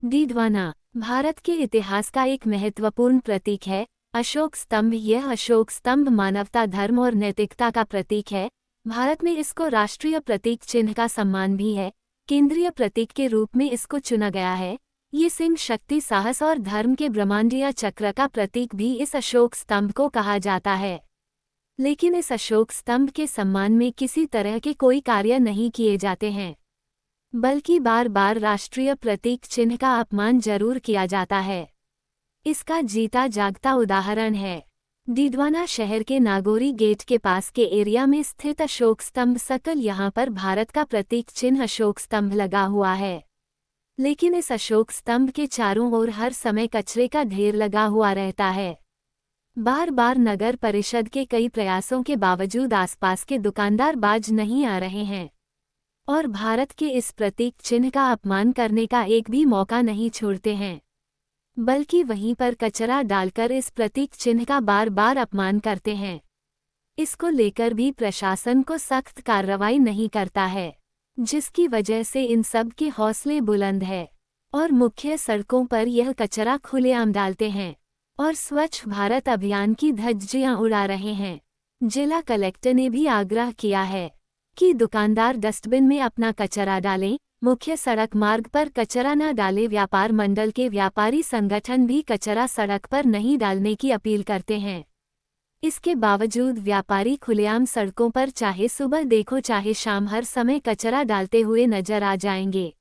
दीदवाना भारत के इतिहास का एक महत्वपूर्ण प्रतीक है। अशोक स्तंभ। यह अशोक स्तंभ मानवता, धर्म और नैतिकता का प्रतीक है। भारत में इसको राष्ट्रीय प्रतीक चिन्ह का सम्मान भी है। केंद्रीय प्रतीक के रूप में इसको चुना गया है। ये सिंह, शक्ति, साहस और धर्म के ब्रह्मांडीय चक्र का प्रतीक भी इस अशोक स्तंभ को कहा जाता है। लेकिन इस अशोक स्तंभ के सम्मान में किसी तरह के कोई कार्य नहीं किए जाते हैं, बल्कि बार बार राष्ट्रीय प्रतीक चिन्ह का अपमान जरूर किया जाता है। इसका जीता जागता उदाहरण है दीदवाना शहर के नागोरी गेट के पास के एरिया में स्थित अशोक स्तंभ सकल। यहाँ पर भारत का प्रतीक चिन्ह अशोक स्तंभ लगा हुआ है, लेकिन इस अशोक स्तंभ के चारों ओर हर समय कचरे का ढेर लगा हुआ रहता है। बार बार नगर परिषद के कई प्रयासों के बावजूद आसपास के दुकानदार बाज नहीं आ रहे हैं और भारत के इस प्रतीक चिन्ह का अपमान करने का एक भी मौका नहीं छोड़ते हैं, बल्कि वहीं पर कचरा डालकर इस प्रतीक चिन्ह का बार बार अपमान करते हैं। इसको लेकर भी प्रशासन को सख्त कार्रवाई नहीं करता है, जिसकी वजह से इन सब के हौसले बुलंद है और मुख्य सड़कों पर यह कचरा खुलेआम डालते हैं और स्वच्छ भारत अभियान की धज्जियां उड़ा रहे हैं। जिला कलेक्टर ने भी आग्रह किया है कि दुकानदार डस्टबिन में अपना कचरा डालें, मुख्य सड़क मार्ग पर कचरा न डालें। व्यापार मंडल के व्यापारी संगठन भी कचरा सड़क पर नहीं डालने की अपील करते हैं। इसके बावजूद व्यापारी खुलेआम सड़कों पर चाहे सुबह देखो चाहे शाम हर समय कचरा डालते हुए नजर आ जाएंगे।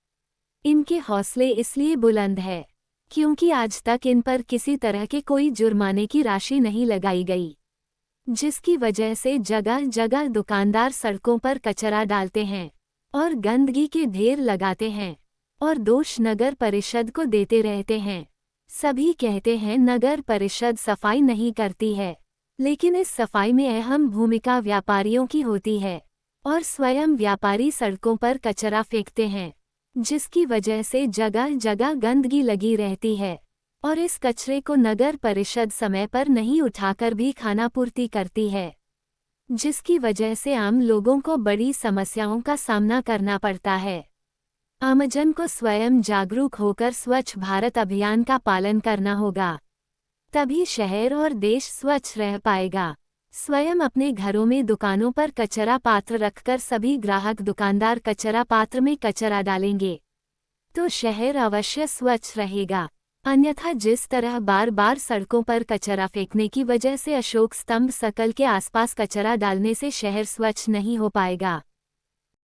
इनके हौसले इसलिए बुलंद है क्योंकि आज तक इन पर किसी तरह के कोई जुर्माने की राशि नहीं लगाई गई, जिसकी वजह से जगह जगह दुकानदार सड़कों पर कचरा डालते हैं और गंदगी के ढेर लगाते हैं और दोष नगर परिषद को देते रहते हैं। सभी कहते हैं नगर परिषद सफाई नहीं करती है, लेकिन इस सफाई में अहम भूमिका व्यापारियों की होती है और स्वयं व्यापारी सड़कों पर कचरा फेंकते हैं, जिसकी वजह से जगह जगह गंदगी लगी रहती है और इस कचरे को नगर परिषद समय पर नहीं उठाकर भी खानापूर्ति करती है, जिसकी वजह से आम लोगों को बड़ी समस्याओं का सामना करना पड़ता है। आमजन को स्वयं जागरूक होकर स्वच्छ भारत अभियान का पालन करना होगा, तभी शहर और देश स्वच्छ रह पाएगा। स्वयं अपने घरों में दुकानों पर कचरा पात्र रखकर सभी ग्राहक दुकानदार कचरा पात्र में कचरा डालेंगे तो शहर अवश्य स्वच्छ रहेगा। अन्यथा जिस तरह बार बार सड़कों पर कचरा फेंकने की वजह से अशोक स्तंभ सकल के आसपास कचरा डालने से शहर स्वच्छ नहीं हो पाएगा।